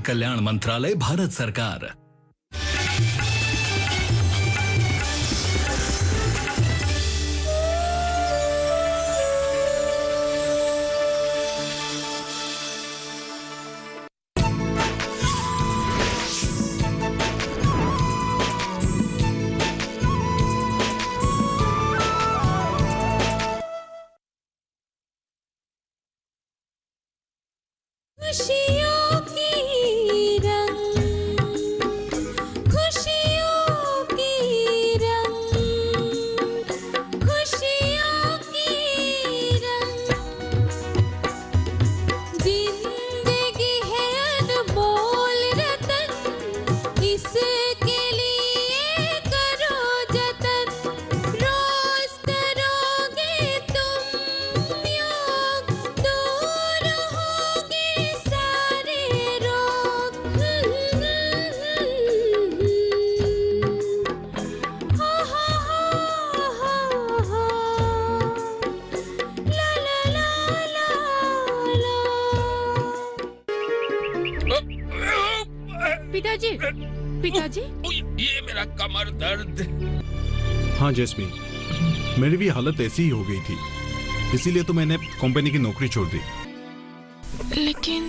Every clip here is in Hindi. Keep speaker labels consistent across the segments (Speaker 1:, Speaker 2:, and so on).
Speaker 1: कल्याण मंत्रालय, भारत सरकार।
Speaker 2: खुशियों की रंग, खुशियों की रंग, खुशियों की रंग, जिंदगी है अनमोल रतन, इसके लिए करो जतन, रोज करोगे तुम योग, दूर होगे सारे रोग। हा हा हा हा, ला ला ला ला ला। पिताजी, पिताजी,
Speaker 3: ये मेरा कमर दर्द।
Speaker 4: हाँ जैस्मीन, मेरी भी हालत ऐसी ही हो गई थी, इसीलिए तो मैंने कंपनी की नौकरी छोड़ दी।
Speaker 5: लेकिन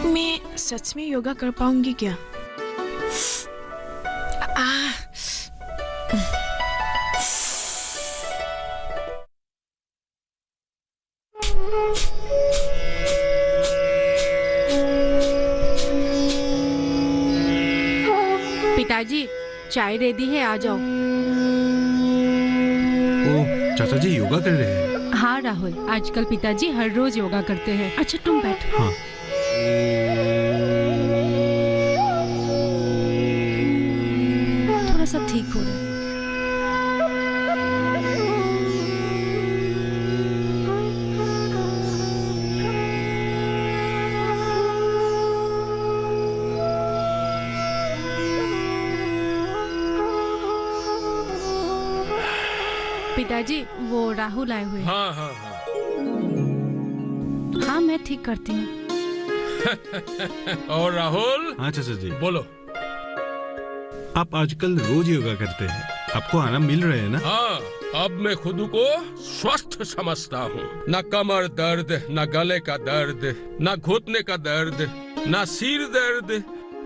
Speaker 5: मैं सच में योगा कर पाऊंगी क्या?
Speaker 6: पिताजी, चाय रेडी है, आ जाओ।
Speaker 4: ओह, चाचा जी योगा कर रहे हैं?
Speaker 6: हाँ राहुल, आजकल पिताजी हर रोज योगा करते हैं। अच्छा तुम बैठो।
Speaker 4: हाँ।
Speaker 5: थोड़ा सा ठीक हो रहा है।
Speaker 6: पिताजी, वो राहुल आए हुए हैं।
Speaker 3: हाँ हाँ हाँ।
Speaker 6: हाँ मैं ठीक करती हूँ।
Speaker 3: और राहुल?
Speaker 4: हाँ चाचा जी।
Speaker 3: बोलो।
Speaker 4: आप आजकल रोज योगा करते हैं, आपको आराम मिल रहे हैं ना?
Speaker 3: हाँ, अब मैं खुद को स्वस्थ समझता हूँ। न कमर दर्द, न गले का दर्द, न घुटने का दर्द, न सिर दर्द।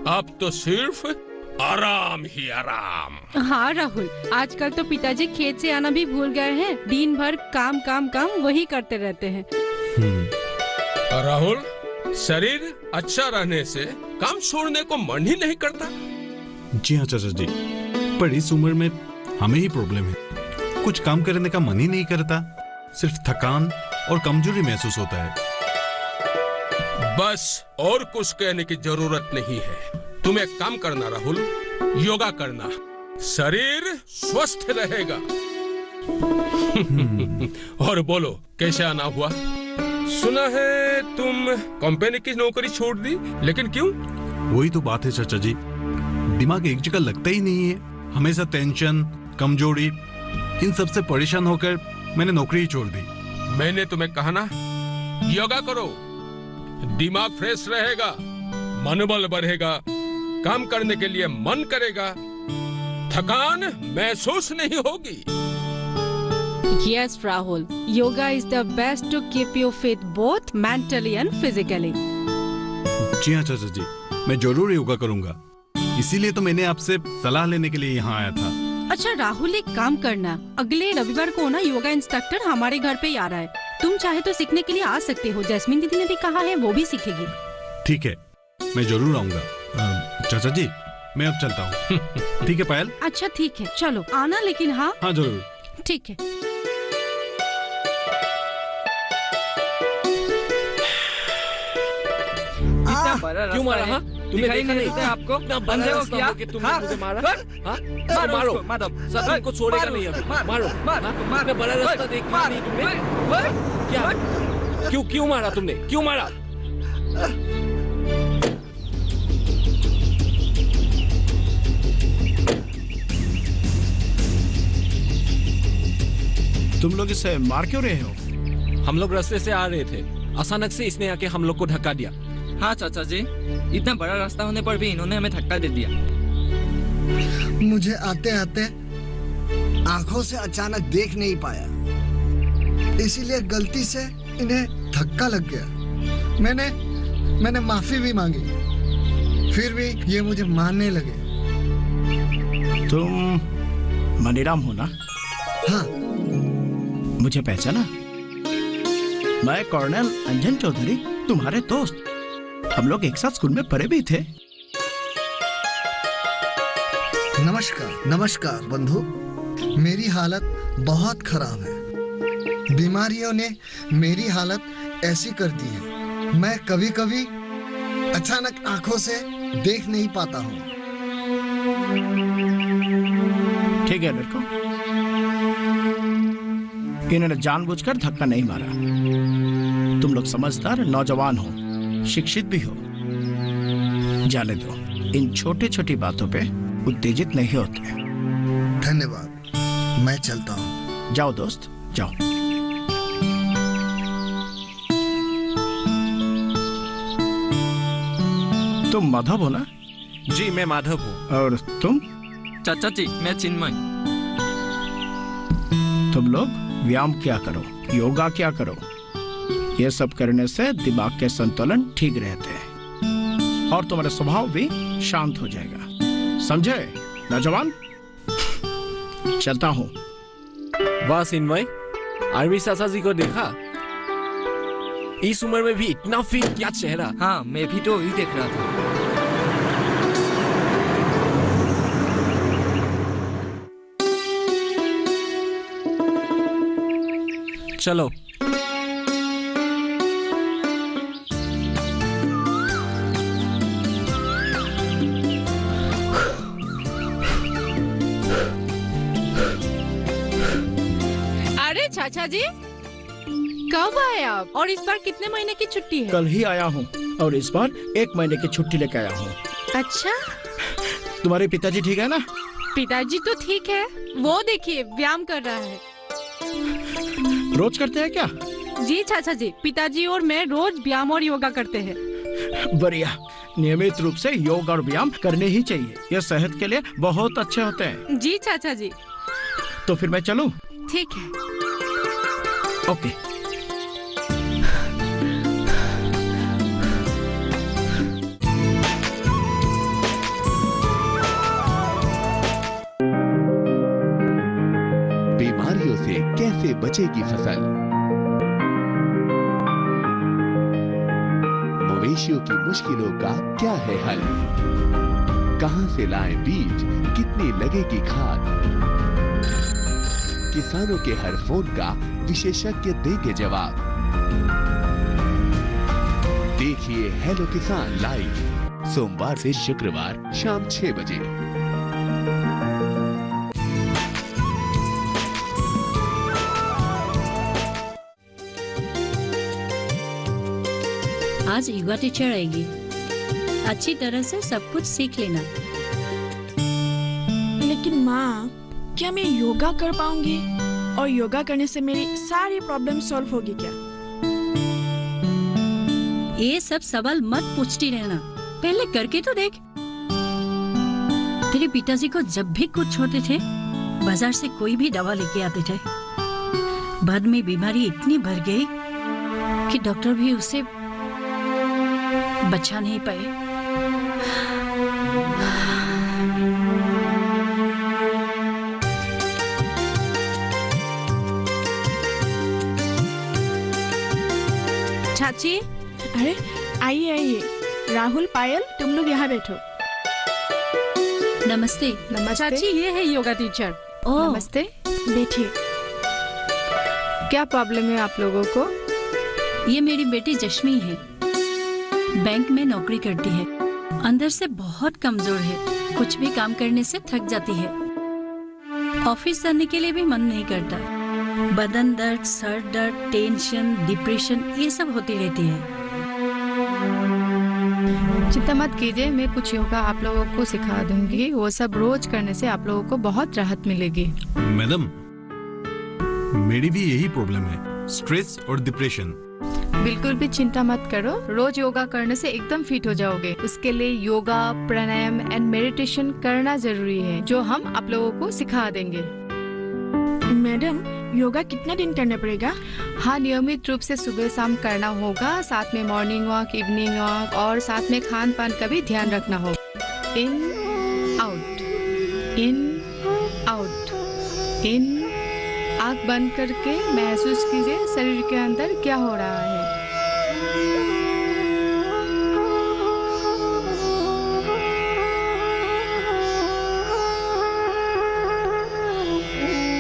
Speaker 3: अब तो सिर्फ आराम ही आराम।
Speaker 6: हाँ राहुल, आजकल तो पिताजी खेत से आना भी भूल गए हैं। दिन भर काम काम काम वही करते रहते हैं।
Speaker 3: और राहुल, शरीर अच्छा रहने से काम छोड़ने को मन ही नहीं करता।
Speaker 4: जी हाँ चाचा जी, पर इस उम्र में हमें ही प्रॉब्लम है, कुछ काम करने का मन ही नहीं करता, सिर्फ थकान और कमजोरी महसूस होता है।
Speaker 3: बस और कुछ कहने की जरूरत नहीं है। तुम एक काम करना राहुल, योगा करना, शरीर स्वस्थ रहेगा। और बोलो, कैसे आना हुआ? सुना है तुम कंपनी की नौकरी छोड़ दी, लेकिन क्यों?
Speaker 4: वही तो बात है चाचा जी, दिमाग एक जगह लगता ही नहीं है। हमेशा टेंशन, कमजोरी, इन सब से परेशान होकर मैंने नौकरी ही छोड़ दी।
Speaker 3: मैंने तुम्हें कहा ना, योगा करो, दिमाग फ्रेश रहेगा, मनोबल बढ़ेगा, काम करने के लिए मन करेगा, थकान महसूस नहीं होगी।
Speaker 6: Yes Rahul, yoga is the best to keep you fit both mentally and physically.
Speaker 4: जी हाँ चाचा जी, मैं जरूर योगा करूंगा, इसीलिए तो मैंने आपसे सलाह लेने के लिए यहाँ आया था।
Speaker 6: अच्छा राहुल, एक काम करना, अगले रविवार को ना योगा इंस्ट्रक्टर हमारे घर पे आ रहा है। तुम चाहे तो सीखने के लिए आ सकते हो। जैस्मीन दीदी ने भी कहा है, वो भी सीखेगी।
Speaker 4: ठीक है, मैं जरूर आऊंगा। चाचा जी, मैं अब चलता हूँ। ठीक है पायल?
Speaker 6: अच्छा ठीक है, चलो आना लेकिन। हाँ
Speaker 4: हाँ जरूर।
Speaker 6: ठीक है।
Speaker 7: क्यों मारा? हाँ, तुमने देखा नहीं था आपको? बंदे हो क्या? तुमने मुझे मारा? हाँ, मारो, सब तुमको छोड़ेगा नहीं अब। मारो, मैं बड़ा रास्ता देखा नहीं तुमने? क्या? क्यों मारा तुमने? क्यों मारा?
Speaker 8: तुम लोग इसे मार क्यों रहे हो?
Speaker 7: हम लोग रास्ते से आ रहे थे, अचानक से इसने आके हम लोग को धक्का दिया। हाँ चाचा जी, इतना बड़ा रास्ता होने पर भी इन्होंने हमें धक्का दे दिया।
Speaker 8: मुझे आते आते आंखों से अचानक देख नहीं पाया, इसीलिए गलती से इन्हें धक्का लग गया। मैंने माफी भी मांगी, फिर भी ये मुझे मारने लगे।
Speaker 9: तुम मनीराम हो ना?
Speaker 8: हाँ।
Speaker 9: मुझे पहचाना? मैं कर्नल अंजन चौधरी, तुम्हारे दोस्त। हम लोग एक साथ स्कूल में पढ़े भी थे।
Speaker 8: नमस्कार बंधु। मेरी हालत बहुत खराब है। बीमारियों ने मेरी हालत ऐसी कर दी है, मैं कभी कभी अचानक आंखों से देख नहीं पाता हूँ।
Speaker 9: ठीक है लड़को, इन्होंने जानबूझकर धक्का नहीं मारा। तुम लोग समझदार नौजवान हो, शिक्षित भी हो। जाने दो, इन छोटी छोटी बातों पे उत्तेजित नहीं होते।
Speaker 8: धन्यवाद, मैं चलता हूँ।
Speaker 9: जाओ दोस्त, जाओ। तुम माधव हो ना?
Speaker 7: जी मैं माधव हूँ।
Speaker 9: और तुम?
Speaker 7: चाचा जी मैं चिन्मय।
Speaker 9: तुम लोग व्यायाम क्या करो, योगा क्या करो। ये सब करने से दिमाग के संतुलन ठीक रहते हैं और तुम्हारा स्वभाव भी शांत हो जाएगा। समझे नौजवान? चलता हूँ।
Speaker 7: वाह चिन्मय, आर्मी चाचा जी को देखा? इस उम्र में भी इतना फिट, क्या चेहरा। हाँ मैं भी तो वही देख रहा था। चलो।
Speaker 2: अरे चाचा जी, कब आए आप? और इस बार कितने महीने की छुट्टी है?
Speaker 9: कल ही आया हूँ और इस बार 1 महीने की छुट्टी लेके आया हूँ।
Speaker 2: अच्छा।
Speaker 9: तुम्हारे पिताजी ठीक है ना?
Speaker 2: पिताजी तो ठीक है, वो देखिए व्यायाम कर रहा है।
Speaker 9: रोज करते हैं क्या?
Speaker 2: जी चाचा जी, पिताजी और मैं रोज व्यायाम और योगा करते हैं।
Speaker 9: बढ़िया, नियमित रूप से योग और व्यायाम करने ही चाहिए। ये सेहत के लिए बहुत अच्छे होते हैं।
Speaker 2: जी चाचा जी।
Speaker 9: तो फिर मैं चलूं?
Speaker 2: ठीक है।
Speaker 9: ओके।
Speaker 10: बीमारियों से कैसे बचेगी फसल? मवेशियों की मुश्किलों का क्या है हल? कहां से लाएं बीज, कितनी लगेगी खाद? किसानों के हर फोन का विशेषज्ञ देंगे जवाब। देखिए हेलो किसान लाइव, सोमवार से शुक्रवार शाम 6 बजे।
Speaker 6: आज योगा टीचर आएगी, अच्छी तरह से सब कुछ सीख लेना।
Speaker 5: लेकिन माँ, क्या मैं योगा कर पाऊंगी? और योगा करने से मेरी सारी प्रॉब्लम सॉल्व होगी क्या?
Speaker 6: ये सब सवाल मत पूछती रहना, पहले करके तो देख। तेरे पिताजी को जब भी कुछ होते थे, बाजार से कोई भी दवा लेके आते थे। बाद में बीमारी इतनी बढ़ गई कि डॉक्टर भी उसे बचा नहीं पाए।
Speaker 2: चाची।
Speaker 5: अरे आइए आइए, राहुल, पायल, तुम लोग यहाँ बैठो।
Speaker 6: नमस्ते।
Speaker 5: नमस्ते।
Speaker 2: चाची ये है योगा टीचर।
Speaker 6: ओह,
Speaker 5: नमस्ते, बैठिए।
Speaker 2: क्या प्रॉब्लम है आप लोगों को?
Speaker 6: ये मेरी बेटी जश्मी है, बैंक में नौकरी करती है। अंदर से बहुत कमजोर है, कुछ भी काम करने से थक जाती है। ऑफिस जाने के लिए भी मन नहीं करता। बदन दर्द, सर दर्द, टेंशन, डिप्रेशन, ये सब होती रहती है।
Speaker 11: चिंता मत कीजिए, मैं कुछ योगा आप लोगों को सिखा दूंगी। वो सब रोज करने से आप लोगों को बहुत राहत मिलेगी।
Speaker 4: मैडम, मेरी भी यही प्रॉब्लम है, स्ट्रेस और डिप्रेशन।
Speaker 11: बिल्कुल भी चिंता मत करो, रोज योगा करने से एकदम फिट हो जाओगे। उसके लिए योगा, प्राणायाम एंड मेडिटेशन करना जरूरी है, जो हम आप लोगों को सिखा देंगे।
Speaker 5: मैडम, योगा कितना दिन करना पड़ेगा?
Speaker 11: हाँ, नियमित रूप से सुबह शाम करना होगा, साथ में मॉर्निंग वॉक, इवनिंग वॉक और साथ में खान पान का भी ध्यान रखना होगा। इन आउट, इन आउट, इन। आँख बंद करके महसूस कीजिए शरीर के अंदर क्या हो रहा है।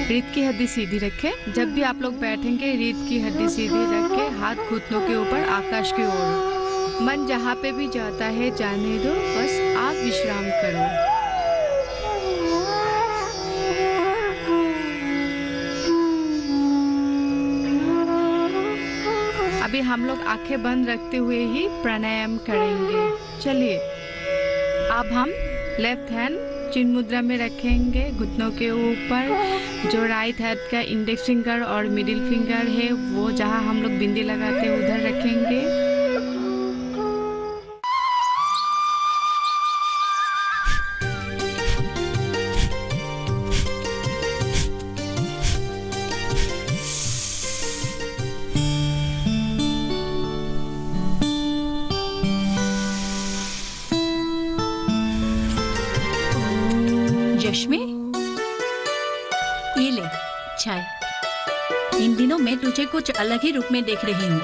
Speaker 11: रीढ़ की हड्डी सीधी रखें। जब भी आप लोग बैठेंगे रीढ़ की हड्डी सीधी रखें, हाथ घुटनों के ऊपर आकाश की ओर। मन जहाँ पे भी जाता है जाने दो, बस आप विश्राम करो। अभी हम लोग आंखें बंद रखते हुए ही प्राणायाम करेंगे। चलिए, अब हम लेफ्ट हैंड चिन्ह मुद्रा में रखेंगे घुटनों के ऊपर। जो राइट हैंड का इंडेक्स फिंगर और मिडिल फिंगर है वो जहां हम लोग बिंदी लगाते हैं उधर रखेंगे।
Speaker 6: यश्मी, ये ले चाय। इन दिनों मैं तुझे कुछ अलग ही रूप में देख रही हूँ।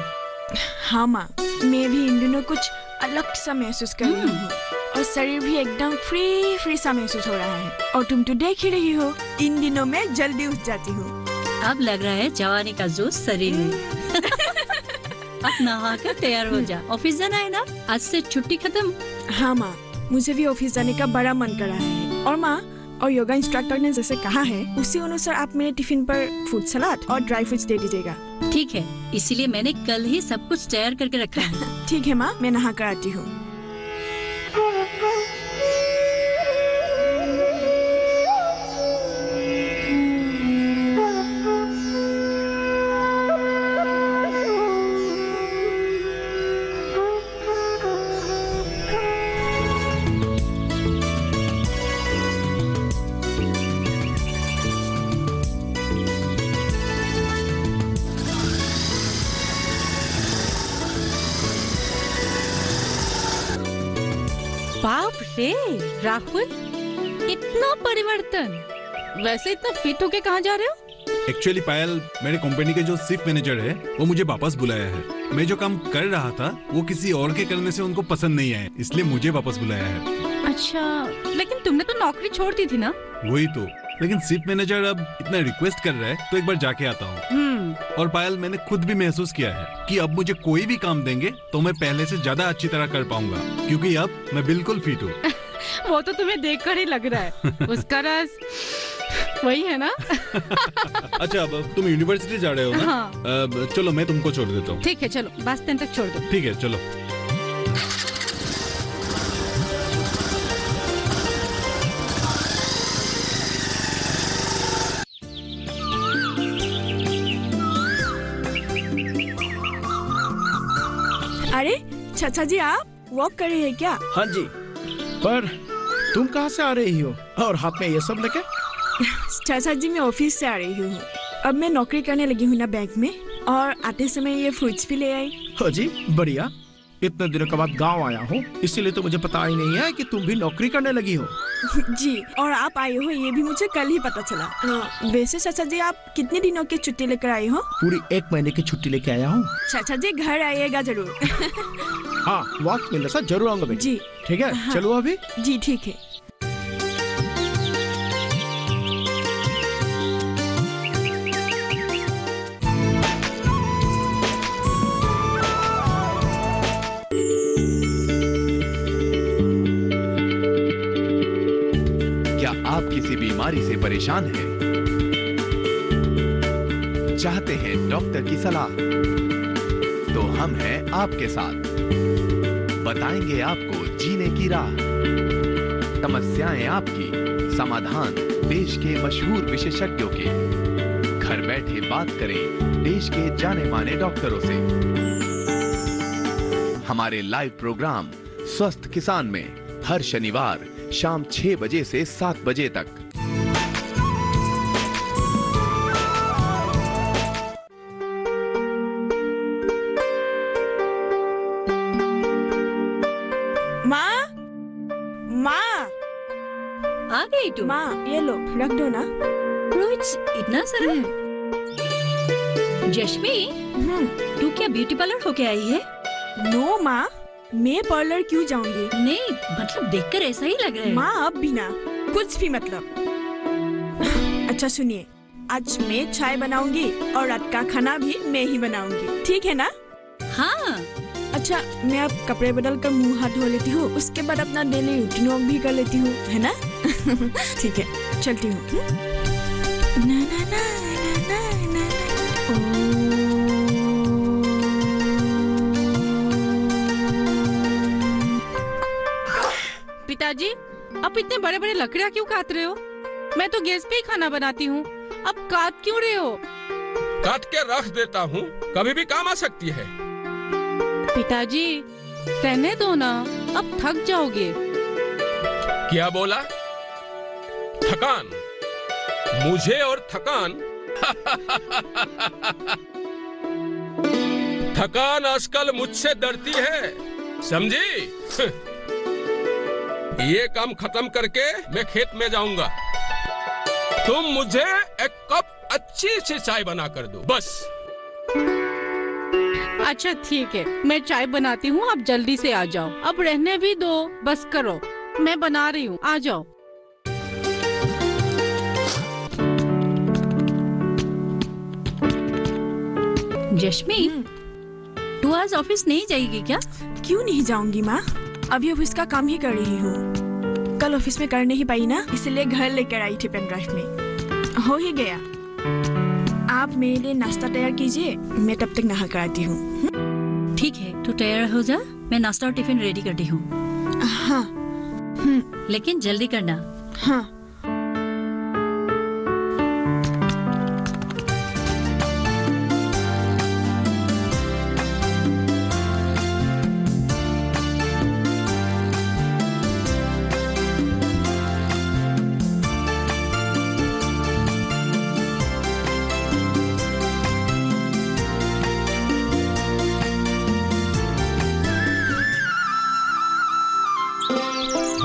Speaker 5: हाँ माँ, मैं भी इन दिनों कुछ अलग सा महसूस कर रही हूँ और शरीर भी एकदम फ्री सा महसूस हो रहा है। और तुम तो देख ही रही हो, इन दिनों मैं जल्दी उठ जाती हूँ।
Speaker 6: अब लग रहा है जवानी का जोश शरीर में। अब नहा कर तैयार हो जा, ऑफिस जाना है ना? आज से छुट्टी खत्म।
Speaker 5: हाँ माँ, मुझे भी ऑफिस जाने का बड़ा मन कर रहा है। और माँ, और योगा इंस्ट्रक्टर ने जैसे कहा है उसी अनुसार आप मेरे टिफिन पर फ्रूट सलाद और ड्राई फ्रूट्स दे दीजिएगा।
Speaker 6: ठीक है, इसीलिए मैंने कल ही सब कुछ तैयार करके रखा है।
Speaker 5: ठीक है माँ, मैं नहा कर आती हूँ।
Speaker 2: बाप रे राहुल, इतना परिवर्तन। वैसे इतना फिट होके कहाँ जा रहे हो?
Speaker 4: एक्चुअली पायल, मेरे कंपनी के जो शिफ्ट मैनेजर है वो मुझे वापस बुलाया है। मैं जो काम कर रहा था वो किसी और के करने से उनको पसंद नहीं आया, इसलिए मुझे वापस बुलाया है।
Speaker 2: अच्छा, लेकिन तुमने तो नौकरी छोड़ दी थी ना?
Speaker 4: वही तो, लेकिन शिफ्ट मैनेजर अब इतना रिक्वेस्ट कर रहा है तो एक बार जाके आता हूँ। और पायल, मैंने खुद भी महसूस किया है कि अब मुझे कोई भी काम देंगे तो मैं पहले से ज्यादा अच्छी तरह कर पाऊंगा, क्योंकि अब मैं बिल्कुल फिट हूँ।
Speaker 2: वो तो तुम्हें देखकर ही लग रहा है। उसका राज वही है ना?
Speaker 4: अच्छा, अब तुम यूनिवर्सिटी जा रहे हो ना?
Speaker 2: हाँ।
Speaker 4: चलो मैं तुमको छोड़ देता हूँ।
Speaker 2: ठीक है, चलो बस स्टैंड तक छोड़ दो।
Speaker 4: ठीक है, चलो।
Speaker 5: अरे चाचा जी, आप वॉक कर रहे हैं क्या?
Speaker 9: हाँ जी, पर तुम कहाँ से आ रही हो और हाथ में ये सब लेके?
Speaker 5: चाचा जी, मैं ऑफिस से आ रही हूँ। अब मैं नौकरी करने लगी हूँ ना बैंक में, और आते समय ये फ्रूट्स भी ले आई।
Speaker 9: हो जी, बढ़िया। इतने दिनों के बाद गांव आया हूँ, इसीलिए तो मुझे पता ही नहीं है कि तुम भी नौकरी करने लगी हो।
Speaker 5: जी, और आप आए हो ये भी मुझे कल ही पता चला। वैसे चाचा जी, आप कितने दिनों की छुट्टी लेकर आए हो?
Speaker 9: पूरी 1 महीने की छुट्टी लेके आया हूँ।
Speaker 5: चाचा जी, घर आइएगा जरूर।
Speaker 9: हाँ, वक्त मिलने से जरूर आऊंगा
Speaker 5: जी।
Speaker 9: ठीक है,
Speaker 5: हाँ।
Speaker 9: चलो अभी।
Speaker 5: जी ठीक है।
Speaker 10: क्या आप किसी बीमारी से परेशान हैं? चाहते हैं डॉक्टर की सलाह? तो हम हैं आपके साथ, बताएंगे आपको जीने की राह। समस्याएं आपकी, समाधान देश के मशहूर विशेषज्ञों के। घर बैठे बात करें देश के जाने माने डॉक्टरों से। हमारे लाइव प्रोग्राम स्वस्थ किसान में हर शनिवार शाम 6 बजे से 7 बजे तक।
Speaker 6: आ गई तू?
Speaker 5: माँ ये लो रख दो ना।
Speaker 6: रोज इतना सारा? जश्मी, तू क्या ब्यूटी पार्लर होके आई है?
Speaker 5: नो माँ, मैं पार्लर क्यों जाऊंगी?
Speaker 6: नहीं मतलब देखकर ऐसा ही लग रहा है।
Speaker 5: माँ अब भी ना कुछ भी मतलब। अच्छा सुनिए, आज मैं चाय बनाऊंगी और रात का खाना भी मैं ही बनाऊंगी, ठीक है ना?
Speaker 6: हाँ।
Speaker 5: अच्छा मैं अब कपड़े बदल कर मुँह हाथ धो लेती हूँ, उसके बाद अपना डेली रूटीन वॉक भी कर लेती हूँ, है ना? ठीक है चलती हूँ। ना ना ना ना ना
Speaker 2: पिताजी, आप इतने बड़े बड़े लकड़ियाँ क्यों काट रहे हो? मैं तो गैस पे ही खाना बनाती हूँ, अब काट क्यों रहे हो?
Speaker 3: काट के रख देता हूँ, कभी भी काम आ सकती है।
Speaker 2: पिताजी रहने दो ना, अब थक जाओगे।
Speaker 3: क्या बोला? थकान? मुझे और थकान? थकान आजकल मुझसे डरती है, समझी? ये काम खत्म करके मैं खेत में जाऊंगा। तुम मुझे एक कप अच्छी सी चाय बना कर दो बस।
Speaker 2: अच्छा ठीक है, मैं चाय बनाती हूँ, आप जल्दी से आ जाओ। अब रहने भी दो, बस करो, मैं बना रही हूँ, आ जाओ।
Speaker 6: जश्मी, तू आज ऑफिस नहीं जाएगी क्या?
Speaker 5: क्यों नहीं जाऊंगी माँ, अभी ऑफिस का काम ही कर रही हूँ। कल ऑफिस में कर नहीं पाई ना, इसलिए घर लेकर आई थी पेन ड्राइव में। हो ही गया। आप मेरे लिए नाश्ता तैयार कीजिए, मैं तब तक नहा कर आती हूँ।
Speaker 6: ठीक है, तू तैयार हो जा, मैं नाश्ता और टिफिन रेडी करती हूँ।
Speaker 5: हाँ।
Speaker 6: लेकिन जल्दी करना।
Speaker 5: हाँ।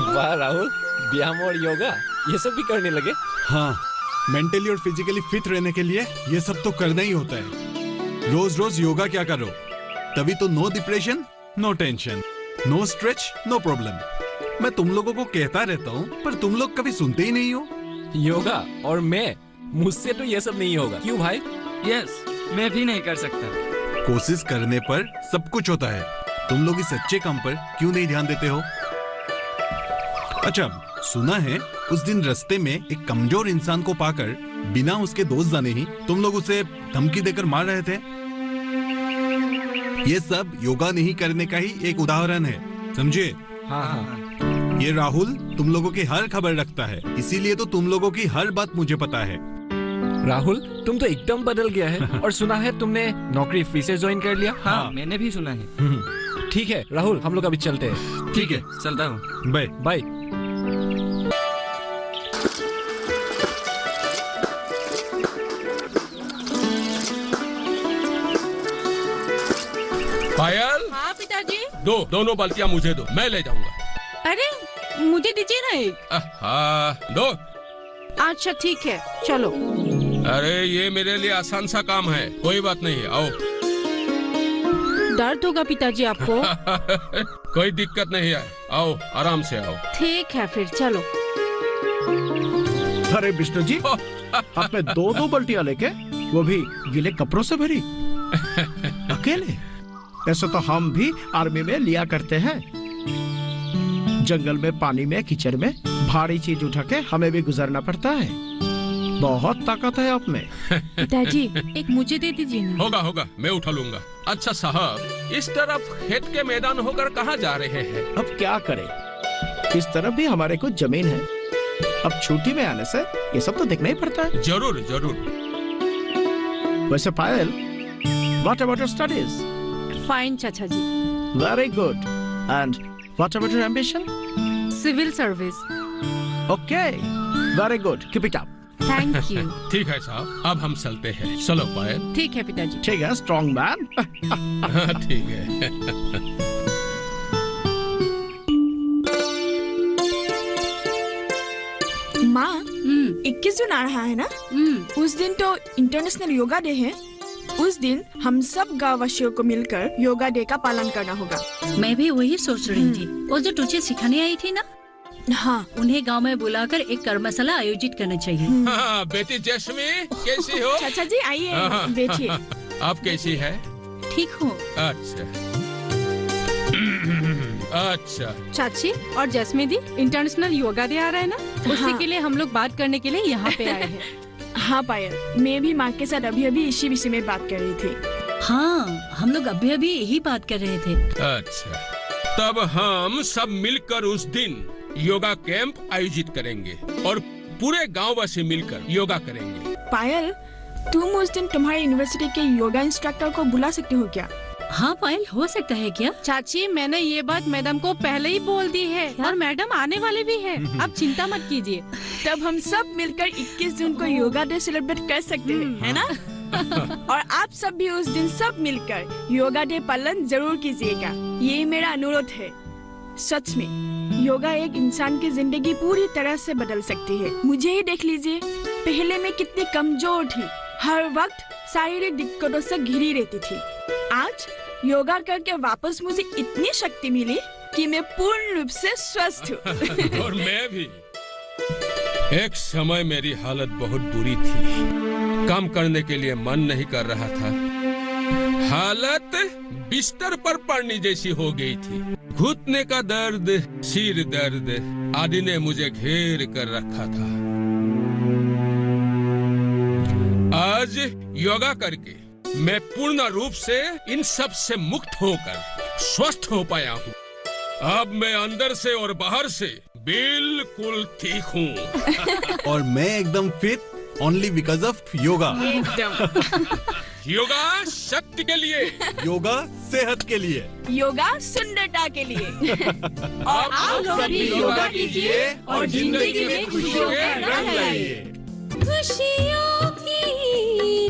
Speaker 7: वाह राहुल, व्यायाम और योगा ये सब भी करने लगे?
Speaker 4: हाँ, मेंटली और फिजिकली फिट रहने के लिए ये सब तो करना ही होता है। रोज रोज योगा क्या करो, तभी तो no depression, no tension, no stretch, no problem. मैं तुम लोगों को कहता रहता हूँ, पर तुम लोग कभी सुनते ही नहीं हो।
Speaker 7: योगा और मैं, मुझसे तो ये सब नहीं होगा। क्यों भाई?
Speaker 12: यस, मैं भी नहीं कर सकता।
Speaker 4: कोशिश करने पर सब कुछ होता है। तुम लोग इस अच्छे काम पर क्यों नहीं ध्यान देते हो? अच्छा, सुना है उस दिन रास्ते में एक कमजोर इंसान को पाकर बिना उसके दोस्त जाने ही तुम लोग उसे धमकी देकर मार रहे थे। ये सब योगा नहीं करने का ही एक उदाहरण है, समझे?
Speaker 7: हाँ।
Speaker 4: ये राहुल तुम लोगों की हर खबर रखता है, इसीलिए तो तुम लोगों की हर बात मुझे पता है।
Speaker 7: राहुल, तुम तो एकदम बदल गया है। और सुना है तुमने नौकरी फिर से ज्वाइन कर लिया?
Speaker 12: हाँ, मैंने भी सुना है।
Speaker 7: ठीक है राहुल, हम लोग अभी चलते हैं।
Speaker 4: ठीक है,
Speaker 12: चलता हूँ।
Speaker 4: Bye
Speaker 7: bye.
Speaker 3: पायल।
Speaker 2: हाँ पिताजी।
Speaker 3: दोनों बाल्टियां मुझे दो, मैं ले जाऊंगा।
Speaker 2: अरे मुझे दीजिए ना एक।
Speaker 3: हाँ दो।
Speaker 2: अच्छा ठीक है, चलो।
Speaker 3: अरे ये मेरे लिए आसान सा काम है, कोई बात नहीं है, आओ।
Speaker 2: दर्द होगा पिताजी आपको?
Speaker 3: कोई दिक्कत नहीं है, आओ आराम से आओ।
Speaker 2: ठीक है फिर चलो।
Speaker 9: अरे विष्णु जी, आपने दो बाल्टियां लेके, वो भी गीले कपड़ों से भरी, अकेले? ऐसे तो हम भी आर्मी में लिया करते हैं। जंगल में, पानी में, कीचड़ में भारी चीज उठा के हमें भी गुजरना पड़ता है। बहुत ताकत है आप में।
Speaker 2: पिताजी एक मुझे दे दीजिए ना।
Speaker 3: होगा, मैं उठा लूंगा। अच्छा साहब, इस तरफ खेत के मैदान होकर कहाँ जा रहे हैं?
Speaker 9: अब क्या करें, इस तरफ भी हमारे कुछ जमीन है। अब छुट्टी में आने से ये सब तो देखना ही पड़ता है।
Speaker 3: जरूर।
Speaker 9: वैसे Payal, what about your studies?
Speaker 2: Fine चाचा जी।
Speaker 9: Very good. And what about your ambition?
Speaker 2: Civil service.
Speaker 9: Okay. Very good. Keep it up.
Speaker 2: Thank you.
Speaker 3: ठीक है साहब, अब हम चलते हैं। चलो पायल।
Speaker 2: ठीक है पिताजी।
Speaker 9: ठीक है, strong man.
Speaker 3: हाँ, ठीक है।
Speaker 5: माँ, 21 जून आ रहा है ना? उस दिन तो इंटरनेशनल योगा डे है। उस दिन हम सब गाँव वासियों को मिलकर योगा डे का पालन करना होगा।
Speaker 6: मैं भी वही सोच रही थी। वो जो तुझे सिखाने आई थी ना,
Speaker 5: हाँ,
Speaker 6: उन्हें गांव में बुलाकर एक कर्मशाला आयोजित करना चाहिए।
Speaker 3: हाँ, बेटी जश्मी कैसी हो?
Speaker 5: चाचा जी आइए, बैठिए।
Speaker 3: आप कैसी है?
Speaker 6: ठीक हूँ।
Speaker 3: अच्छा। अच्छा।
Speaker 2: चाची और जैस्मी दी, इंटरनेशनल योगा डे आ रहा है ना, उसी के लिए हम लोग बात करने के लिए यहाँ पे आए हैं।
Speaker 5: हाँ पायल, मैं भी माँ के साथ अभी इसी विषय में बात कर रही थी।
Speaker 6: हाँ, हम लोग अभी यही बात कर रहे थे।
Speaker 3: अच्छा, तब हम सब मिलकर उस दिन योगा कैंप आयोजित करेंगे और पूरे गांव वासी मिलकर योगा करेंगे।
Speaker 5: पायल, तुम उस दिन तुम्हारे यूनिवर्सिटी के योगा इंस्ट्रक्टर को बुला सकते हो क्या?
Speaker 6: हाँ पायल, हो सकता है क्या?
Speaker 2: चाची, मैंने ये बात मैडम को पहले ही बोल दी है और मैडम आने वाले भी हैं। अब चिंता मत कीजिए।
Speaker 5: तब हम सब मिलकर 21 जून को योगा डे सेलिब्रेट कर सकते हैं, है ना? और आप सब भी उस दिन सब मिलकर योगा डे पालन जरूर कीजिएगा। ये मेरा अनुरोध है। सच में योगा एक इंसान की जिंदगी पूरी तरह से बदल सकती है। मुझे ही देख लीजिए, पहले मैं कितनी कमजोर थी, हर वक्त शारीरिक दिक्कतों से घिरी रहती थी। आज योगा करके वापस मुझे इतनी शक्ति मिली कि मैं पूर्ण रूप से स्वस्थ हूँ।
Speaker 3: और मैं भी। एक समय मेरी हालत बहुत बुरी थी, काम करने के लिए मन नहीं कर रहा था। हालत बिस्तर पर पड़ने जैसी हो गई थी। घुटने का दर्द, सिर दर्द आदि ने मुझे घेर कर रखा था। आज योगा करके मैं पूर्ण रूप से इन सब से मुक्त होकर स्वस्थ हो पाया हूँ। अब मैं अंदर से और बाहर से बिल्कुल ठीक हूँ।
Speaker 4: और मैं एकदम fit only because of yoga.
Speaker 3: Yoga शक्ति के लिए,
Speaker 4: योगा सेहत के लिए,
Speaker 5: योगा सुंदरता के लिए।
Speaker 3: और आप लोग भी योगा कीजिए और जिंदगी में खुशियों के रंग लाइए।
Speaker 13: खुशियों की